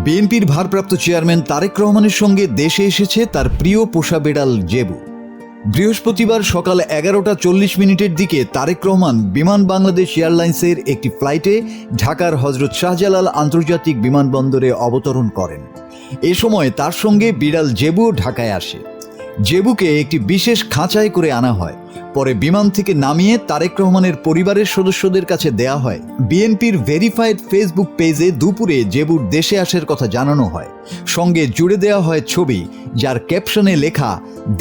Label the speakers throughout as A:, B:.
A: বিএনপির ভারপ্রাপ্ত চেয়ারম্যান তারেক রহমানের সঙ্গে দেশে এসেছে তার প্রিয় পোষা বিড়াল জেবু। বৃহস্পতিবার সকাল 11:40 দিকে তারেক রহমান বিমান বাংলাদেশ এয়ারলাইন্সের একটি ফ্লাইটে ঢাকার হজরত শাহজালাল আন্তর্জাতিক বিমানবন্দরে অবতরণ করেন। এ সময় তার সঙ্গে বিড়াল জেবু ঢাকায় আসে। জেবুকে একটি বিশেষ খাঁচায় করে আনা হয়, পরে বিমান থেকে নামিয়ে তারেক রহমানের পরিবারের সদস্যদের কাছে দেয়া হয়। বিএনপির ভেরিফাইড ফেসবুক পেজে দুপুরে জেবুর দেশে আসার কথা জানানো হয়। সঙ্গে জুড়ে দেওয়া হয় ছবি, যার ক্যাপশনে লেখা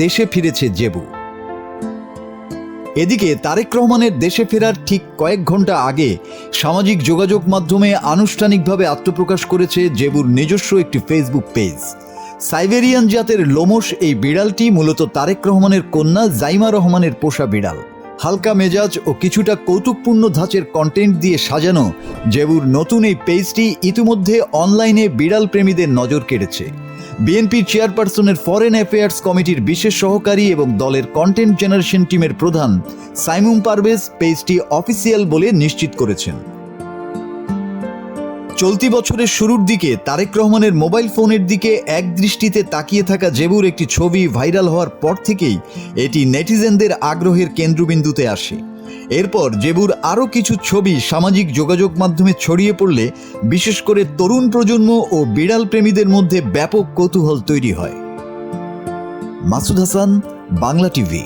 A: দেশে ফিরেছে জেবু। এদিকে তারেক রহমানের দেশে ফেরার ঠিক কয়েক ঘন্টা আগে সামাজিক যোগাযোগ মাধ্যমে আনুষ্ঠানিকভাবে আত্মপ্রকাশ করেছে জেবুর নিজস্ব একটি ফেসবুক পেজ। সাইবেরিয়ান জাতের লোমশ এই বিড়ালটি মূলত তারেক রহমানের কন্যা জাইমা রহমানের পোষা বিড়াল। হালকা মেজাজ ও কিছুটা কৌতুকপূর্ণ ধাঁচের কন্টেন্ট দিয়ে সাজানো জেবুর নতুন এই পেজটি ইতিমধ্যে অনলাইনে বিড়াল প্রেমীদের নজর কেড়েছে। বিএনপির চেয়ারপারসনের ফরেন অ্যাফেয়ার্স কমিটির বিশেষ সহকারী এবং দলের কন্টেন্ট জেনারেশন টিমের প্রধান সাইমুম পারভেজ পেজটি অফিসিয়াল বলে নিশ্চিত করেছেন। চলতি বছরের শুরুর দিকে তারেক রহমানের মোবাইল ফোনের দিকে এক দৃষ্টিতে তাকিয়ে থাকা জেবুর একটি ছবি ভাইরাল হওয়ার পর থেকেই এটি নেটিজেনদের আগ্রহের কেন্দ্রবিন্দুতে আসে। এরপর জেবুর আরও কিছু ছবি সামাজিক যোগাযোগ মাধ্যমে ছড়িয়ে পড়লে বিশেষ করে তরুণ প্রজন্ম ও বিড়াল প্রেমীদের মধ্যে ব্যাপক কৌতূহল তৈরি হয়। মাসুদ হাসান, বাংলা টিভি।